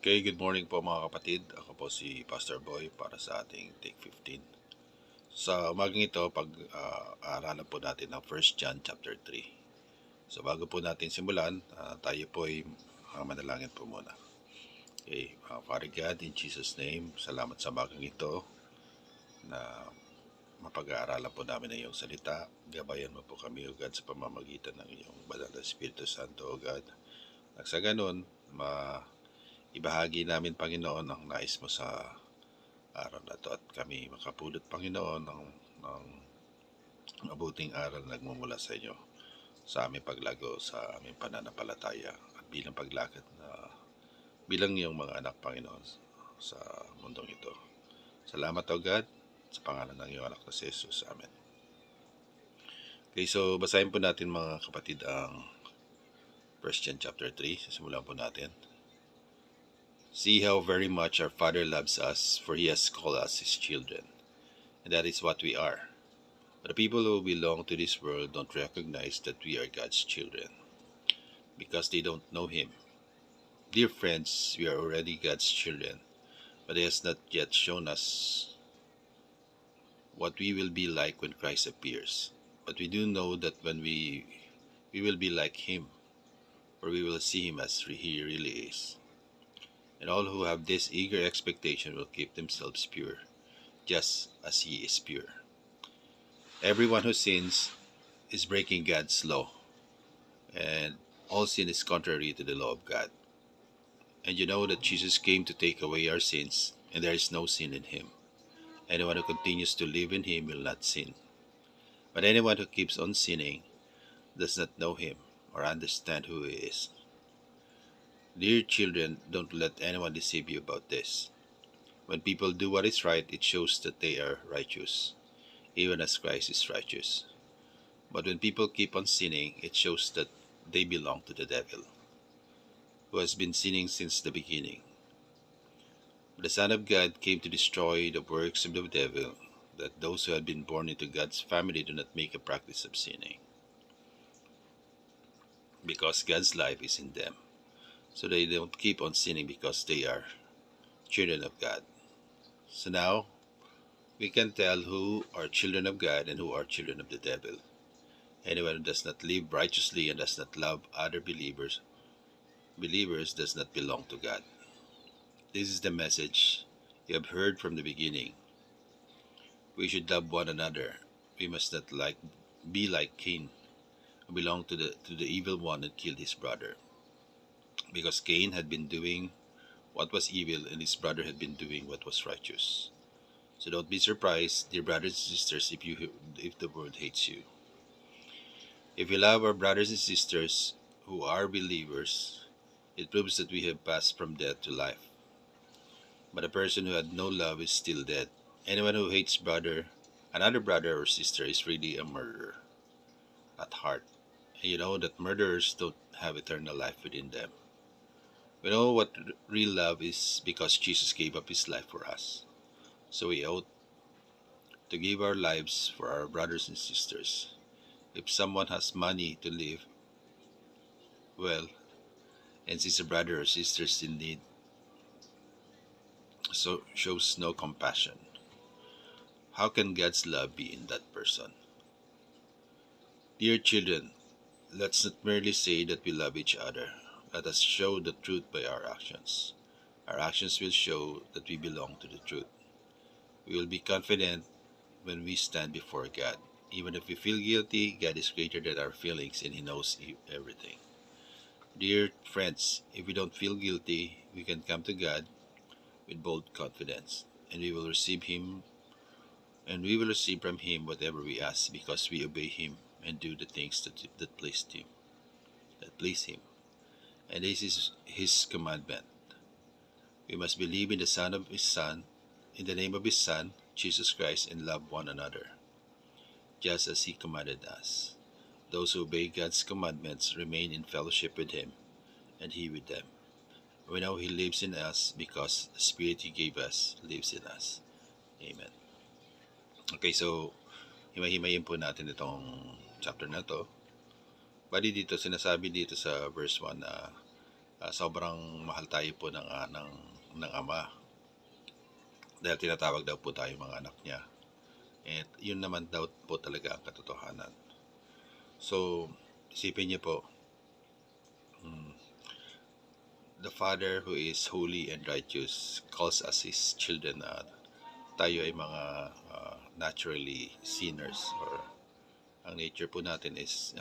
Okay, good morning po mga kapatid. Ako po si Pastor Boy para sa ating Take 15. Sa umagang ito, pag-aaralan po natin ang 1 John chapter 3. So bago po natin simulan, tayo po ay manalangin po muna. Okay, Father God, in Jesus' name, salamat sa umagang ito na mapag-aaralan po namin ng iyong salita. Gabayan mo po kami, O God, sa pamamagitan ng iyong banal na Espiritu Santo, O God. At sa ganun, ibahagi namin, Panginoon, ang nais mo sa araw na to at kami makapulot, Panginoon, ng mabuting aral na nagmumula sa inyo sa aming paglago, sa aming pananampalataya at bilang paglakad na bilang iyong mga anak, Panginoon, sa mundong ito. Salamat, O God, sa pangalan ng iyong anak na si Jesus. Amen. Okay, so basahin po natin mga kapatid ang 1 John chapter 3. Simulan po natin. See how very much our Father loves us, for He has called us His children, and that is what we are. But the people who belong to this world don't recognize that we are God's children, because they don't know Him. Dear friends, we are already God's children, but He has not yet shown us what we will be like when Christ appears. But we do know that when we will be like Him, for we will see Him as He really is. And all who have this eager expectation will keep themselves pure, just as He is pure. Everyone who sins is breaking God's law, and all sin is contrary to the law of God. And you know that Jesus came to take away our sins, and there is no sin in Him. Anyone who continues to live in Him will not sin. But anyone who keeps on sinning does not know Him or understand who He is. Dear children, don't let anyone deceive you about this. When people do what is right, it shows that they are righteous, even as Christ is righteous. But when people keep on sinning, it shows that they belong to the devil, who has been sinning since the beginning. The Son of God came to destroy the works of the devil, that those who have been born into God's family do not make a practice of sinning, because God's life is in them. So they don't keep on sinning because they are children of God. So now, we can tell who are children of God and who are children of the devil. Anyone who does not live righteously and does not love other believers does not belong to God. This is the message you have heard from the beginning. We should love one another. We must not be like Cain, who belonged to the evil one and killed his brother. Because Cain had been doing what was evil and his brother had been doing what was righteous. So don't be surprised, dear brothers and sisters, if the world hates you. If we love our brothers and sisters who are believers, it proves that we have passed from death to life. But a person who had no love is still dead. Anyone who hates another brother or sister is really a murderer at heart. And you know that murderers don't have eternal life within them. We know what real love is because Jesus gave up His life for us. So we ought to give our lives for our brothers and sisters. If someone has money to live well and sees a brother or sister in need, so shows no compassion, how can God's love be in that person? Dear children, let's not merely say that we love each other. Let us show the truth by our actions. Our actions will show that we belong to the truth. We will be confident when we stand before God. Even if we feel guilty, God is greater than our feelings and He knows everything. Dear friends, if we don't feel guilty, we can come to God with bold confidence, and we will receive from Him whatever we ask, because we obey Him and do the things that please Him. And this is His commandment. We must believe in in the name of His Son, Jesus Christ, and love one another, just as He commanded us. Those who obey God's commandments remain in fellowship with Him, and He with them. We know He lives in us because the Spirit He gave us lives in us. Amen. Okay, so himay-himayin po natin itong chapter na to. Bali dito, sinasabi dito sa verse 1 na sobrang mahal tayo po ng Ama. Dahil tinatawag daw po tayo mga anak niya. At yun naman daw po talaga ang katotohanan. So, isipin niyo po, the Father who is holy and righteous calls us His children na tayo ay mga naturally sinners, or ang nature po natin is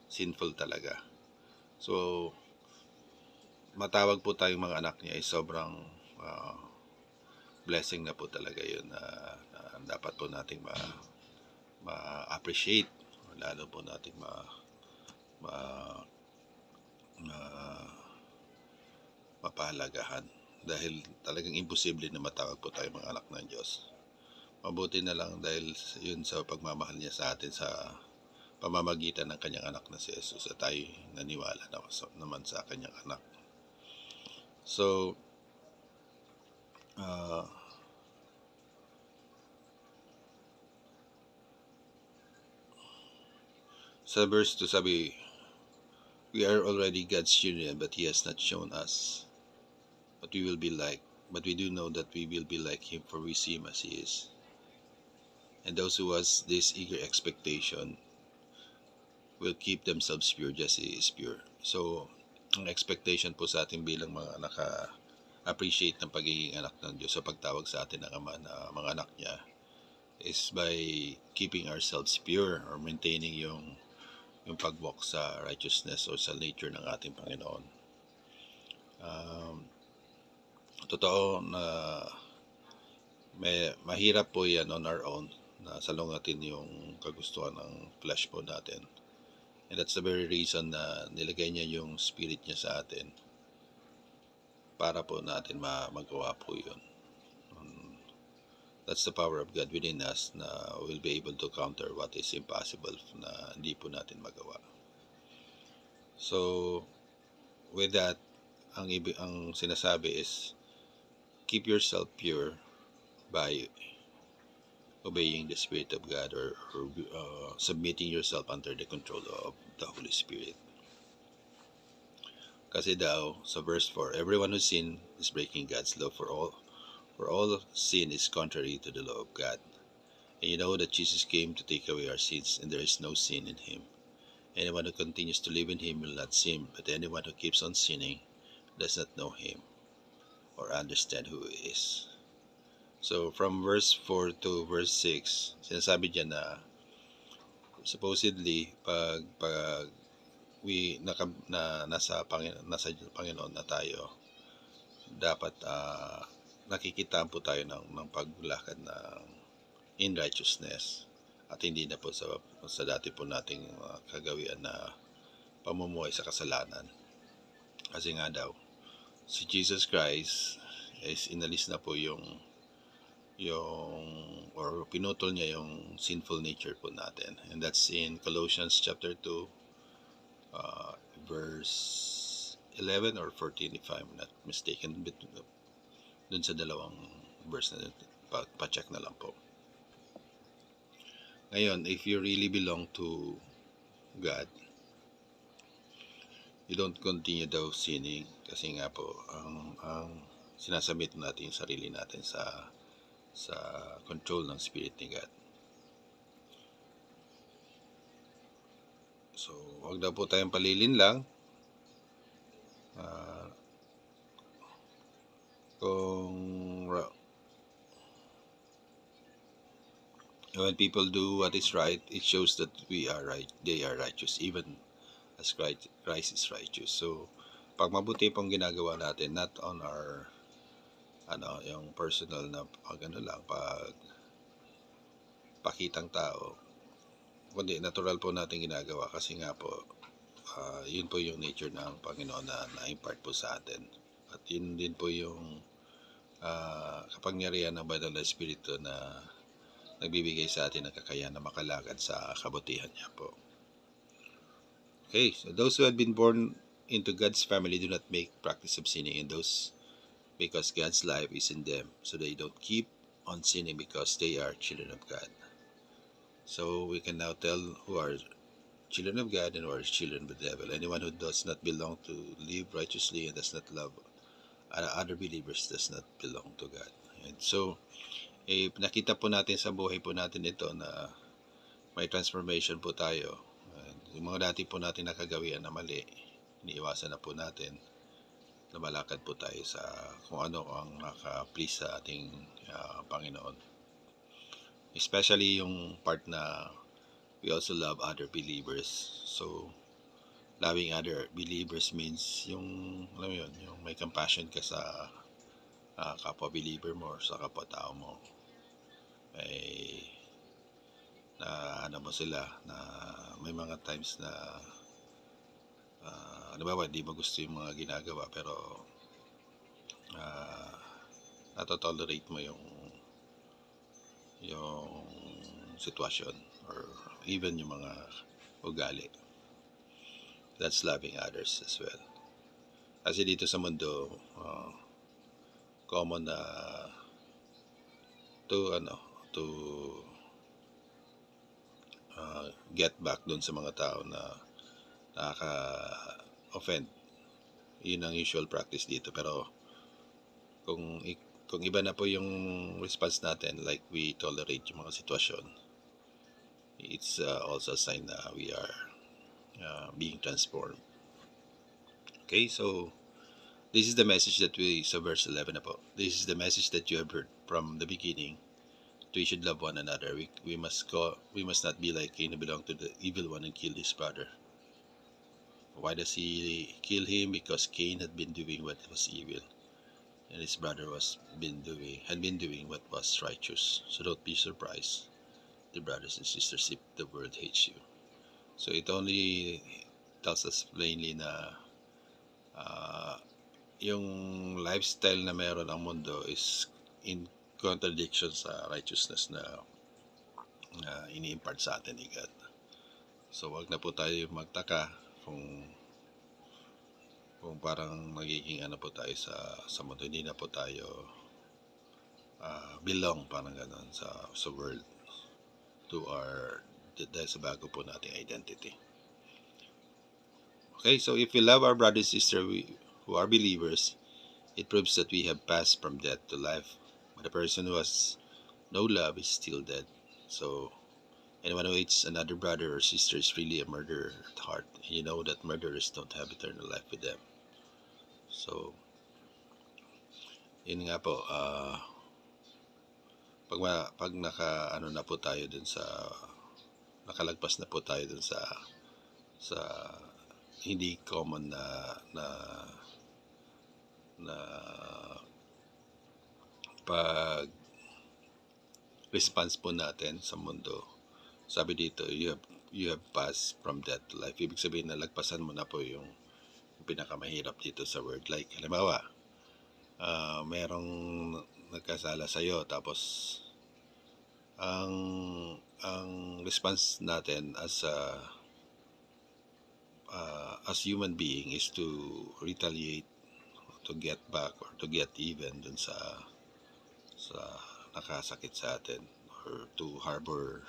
sinful talaga. So, matawag po tayong mga anak niya ay sobrang blessing na po talaga yun na dapat po nating ma-appreciate, lalo po nating mapahalagahan, dahil talagang imposible na matawag po tayo mga anak ng Diyos. Mabuti na lang dahil yun sa pagmamahal niya sa atin sa pamamagitan ng kanyang anak na si Jesus, at tayo naniwala naman sa kanyang anak. So, sa verse 2 sabi, we are already God's children, but He has not shown us what we will be like. But we do know that we will be like Him, for we see Him as He is. And those who has this eager expectation will keep themselves pure just as He is pure. So, ang expectation po sa atin bilang mga naka-appreciate ng pagiging anak ng Diyos, sa pagtawag sa atin ng Ama na mga anak niya, is by keeping ourselves pure, or maintaining yung pag-walk sa righteousness o sa nature ng ating Panginoon. Totoo na mahirap po yan on our own, na salungatin yung kagustuhan ng flesh po natin. And that's the very reason na nilagay niya yung spirit niya sa atin, para po natin magawa po yun. That's the power of God within us, na we'll be able to counter what is impossible na hindi po natin magawa. So, with that, ang sinasabi is, keep yourself pure by obeying the Spirit of God, or submitting yourself under the control of the Holy Spirit. Kasi daw, sa verse 4, everyone who sin is breaking God's law, for all sin is contrary to the law of God. And you know that Jesus came to take away our sins, and there is no sin in Him. Anyone who continues to live in Him will not sin, but anyone who keeps on sinning does not know Him or understand who He is. So, from verse 4 to verse 6, sinasabi dyan na supposedly, pag nasa Panginoon na tayo, dapat nakikitaan po tayo ng paglakad in righteousness, at hindi na po sa dati po nating kagawian na pamumuhay sa kasalanan. Kasi nga daw, si Jesus Christ is inalis na po or pinutol niya yung sinful nature po natin. And that's in Colossians chapter 2, verse 11 or 14 if I'm not mistaken. Dun sa dalawang verse na pa-check na lang po. Ngayon, if you really belong to God, you don't continue daw sinning, kasi nga po ang sinasabit natin yung sarili natin sa control ng Spirit ni God. So, huwag daw po tayong palilin lang. When people do what is right, it shows that we are right, they are righteous, even as Christ is righteous. So, pag mabuti pong ginagawa natin, not on our yung personal na pakitang tao, kundi natural po natin ginagawa, kasi nga po yun po yung nature ng Panginoon na na-impart po sa atin, at yun din po yung kapangyarihan ng Banal na Espiritu na nagbibigay sa atin ng kakayahan na makalakad sa kabutihan niya po. Okay, so those who have been born into God's family do not make practice of sinning, and those because God's life is in them, so they don't keep on sinning because they are children of God. So we can now tell who are children of God and we are children of the devil. Anyone who does not belong to live righteously and does not love other believers does not belong to God. And so, nakita po natin sa buhay po natin ito na may transformation po tayo. And yung mga dati po natin nakagawian na mali, iniiwasan na po natin. Lumalakad po tayo sa kung ano ang naka-please sa ating Panginoon. Especially yung part na we also love other believers. So, loving other believers means yung, alam mo yun, yung may compassion ka sa kapwa-believer mo or sa kapwa-tao mo. May na mo sila na may mga times na hindi mo gusto yung mga ginagawa pero natotolerate mo yung sitwasyon or even yung mga ugali. That's loving others as well. Kasi dito sa mundo common na to get back doon sa mga tao na nakaka-offend. Yun ang usual practice dito. Pero kung iba na po yung response natin, like we tolerate yung mga sitwasyon, it's also a sign na we are being transformed. Okay, so this is the message that so verse 11 na po. This is the message that you have heard from the beginning. We should love one another. We must not be like Cain, who belonged to the evil one and killed his brother. Why does he kill him? Because Cain had been doing what was evil, and his brother had been doing what was righteous. So don't be surprised, the brothers and sisters, if the world hates you. So it only tells us plainly na yung lifestyle na meron ang mundo is in contradiction sa righteousness na ini-impart sa atin ni God. So wag na po tayo magtaka kung parang magiging po tayo sa mundo. Hindi na po tayo belong parang gano'n sa world dahil sa bago po nating identity. Okay, so if we love our brother and sister who are believers, it proves that we have passed from death to life. But a person who has no love is still dead. So anyone who hates another brother or sister is really a murderer at heart. And you know that murderers don't have eternal life with them. So, yun nga po, pag na po tayo dun sa, nakalagpas na po tayo dun sa hindi common na pag response po natin sa mundo. Sabi dito, you have passed from death to life. Ibig sabihin na lagpasan mo na po yung pinakamahirap dito sa word. Like, halimbawa, merong nagkasala sa'yo, tapos ang response natin as human being is to retaliate, to get back, or to get even dun sa nakasakit sa atin, or to harbor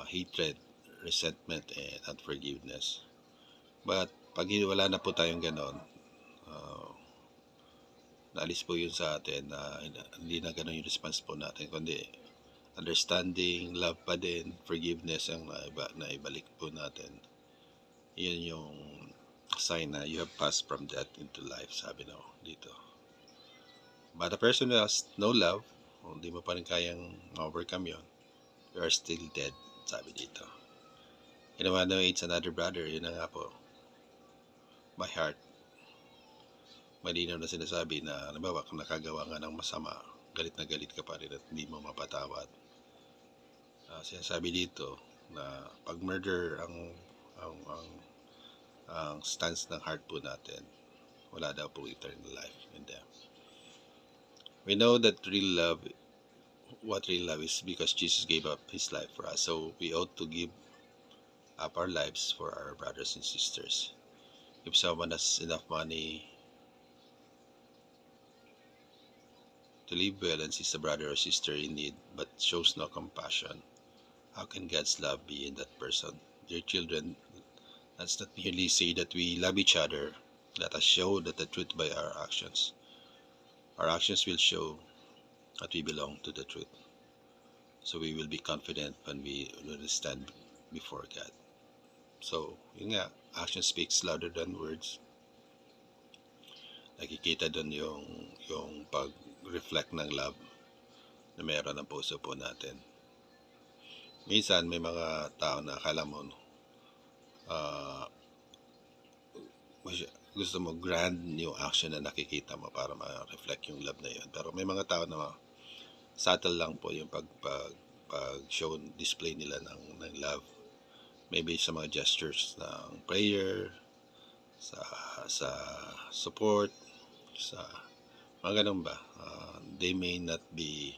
hatred, resentment, and unforgiveness. But pag wala na po tayong ganon, naalis po yun sa atin na hindi na ganon yung response po natin, kundi understanding, love pa din, forgiveness ang naibalik po natin. Yun yung sign na you have passed from death into life, sabi dito. But a person who has no love, hindi mo pa rin kayang overcome yun, you are still dead, sabi dito. Anyone who hates another brother, yun na nga po, by heart, malinaw na sinasabi na, halimbawa, kung nakagawa nga ng masama, galit na galit ka pa rin at hindi mo mapatawad. Sinasabi dito na pag murder ang stance ng heart po natin, wala daw po eternal life in them. We know that what real love is because Jesus gave up His life for us. So we ought to give up our lives for our brothers and sisters. If someone has enough money to live well and sees a brother or sister in need but shows no compassion, how can God's love be in that person? dear children, let's not merely say that we love each other. Let us show that the truth by our actions. Our actions will show that we belong to the truth. So we will be confident when we stand before God. So, yun nga, action speaks louder than words. Nakikita doon yung pag-reflect ng love na meron ng puso po natin. Minsan may mga tao na akala mo gusto mo grand yung action na nakikita mo para ma-reflect yung love na yun. Pero may mga tao na subtle lang po yung pag-show, display nila ng love. Maybe sa mga gestures ng prayer, sa support, sa mga ganun ba. They may not be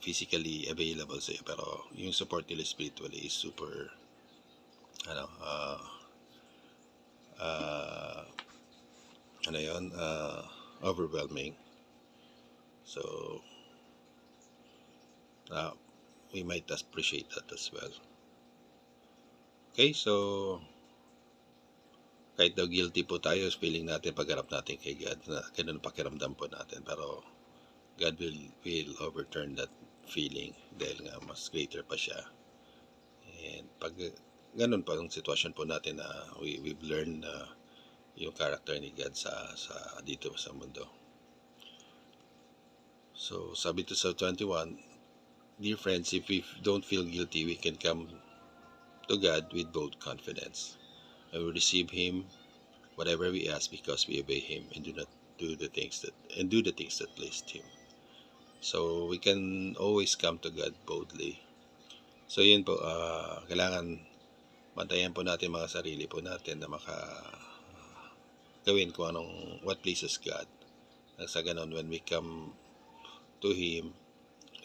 physically available sa iyo, pero yung support nila spiritually is super overwhelming. So we might appreciate that as well. Okay, so kahit daw guilty po tayo, feeling natin pagharap natin kay God na ganun pakiramdam po natin, pero God will overturn that feeling dahil nga mas greater pa siya. And pag ganun pa ang sitwasyon po natin na we've learned yung character ni God sa dito sa mundo. So sabi to sa 21, dear friends, if we don't feel guilty, we can come to God with bold confidence. I will receive Him whatever we ask because we obey Him and do the things that pleased Him. So we can always come to God boldly. So yun po, kailangan bantayan po natin mga sarili po natin na gawin kung what pleases God. Nang sa ganon, when we come to Him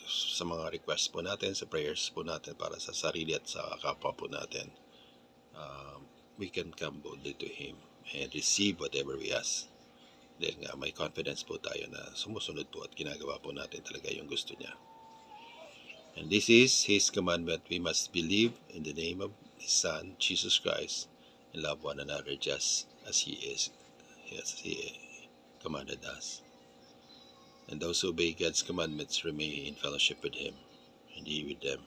sa mga requests po natin, sa prayers po natin para sa sarili at sa kapwa po natin, we can come boldly to Him and receive whatever we ask. Dahil nga may confidence po tayo na sumusunod po at ginagawa po natin talaga yung gusto niya. And this is His commandment. We must believe in the name of His Son, Jesus Christ, and love one another just as He commanded us. And those who obey God's commandments remain in fellowship with Him, and He with them.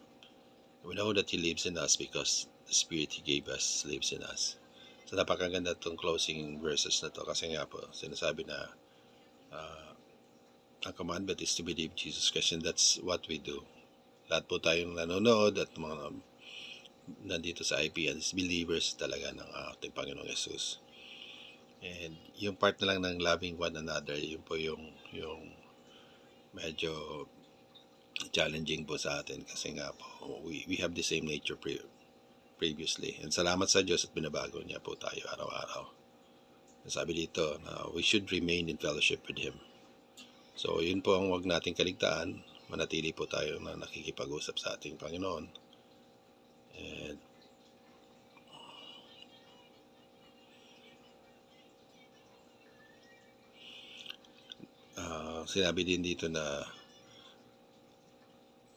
We know that He lives in us because the Spirit He gave us lives in us. So napakaganda itong closing verses na to kasi nga po sinasabi na ang commandment is to believe Jesus Christ, and that's what we do. Lahat po tayong nanonood at mga nandito sa IPN is believers talaga ng ating Panginoong Jesus. And yung part na lang ng loving one another, yun po yung medyo challenging po sa atin kasi nga po we have the same nature previously. And salamat sa Diyos at binabago niya po tayo araw-araw. Sabi dito na we should remain in fellowship with Him. So yun po ang huwag nating kaligtaan. Manatili po tayo na nakikipag-usap sa ating Panginoon. And sinabi din dito na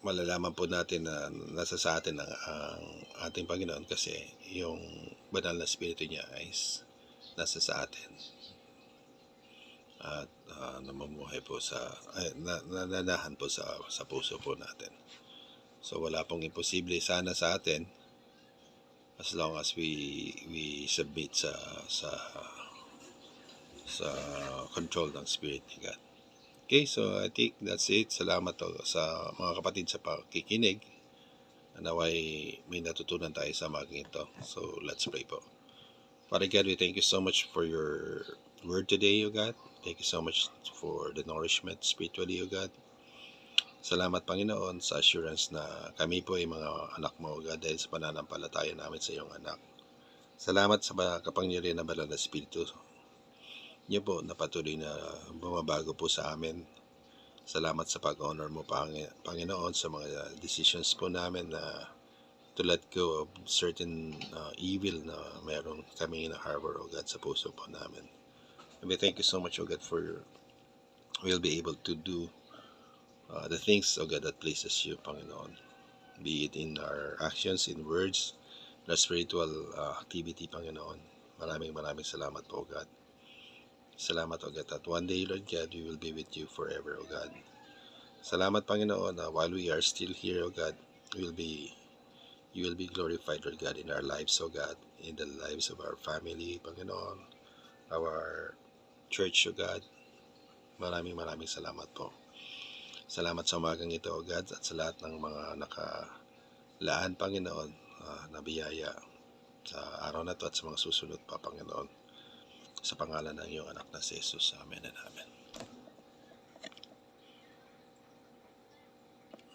malalaman po natin na nasa sa atin ang ating Panginoon kasi yung banal na spirito niya is nasa sa atin at namumuhay po nananahan po sa puso po natin. So wala pong imposible sana sa atin as long as we submit sa control ng Spirit ni God. Okay, so I think that's it. Salamat sa mga kapatid sa pakikinig. Naway may natutunan tayo sa maging ito. So let's pray po. Father God, we thank you so much for your word today, O God. Thank you so much for the nourishment spiritually, O God. Salamat, Panginoon, sa assurance na kami po ay mga anak mo, O God, dahil sa pananampalataya namin sa iyong anak. Salamat sa kapangyarihan ng banal na Espiritu niyo po na patuloy na bumabago po sa amin. Salamat sa pag-honor mo, Panginoon, sa mga decisions po namin na to let go of certain evil na meron kami na-harbor, O God, sa puso po namin. And we thank you so much, O God, for we'll be able to do the things, O God, that pleases you, Panginoon. be it in our actions, in words, in our spiritual activity, Panginoon. Maraming salamat po, God. Salamat, O God, that one day, Lord God, we will be with you forever, O God. Salamat, Panginoon, na while we are still here, O God, you will be glorified, Lord God, in our lives, O God, in the lives of our family, Panginoon, our church, O God. Maraming salamat po. Salamat sa umagang ito, O God, at sa lahat ng mga nakalaan, Panginoon, na biyaya sa araw na ito at sa mga susunod pa, Panginoon. Sa pangalan ng iyong anak na si Jesus. Amen and Amen.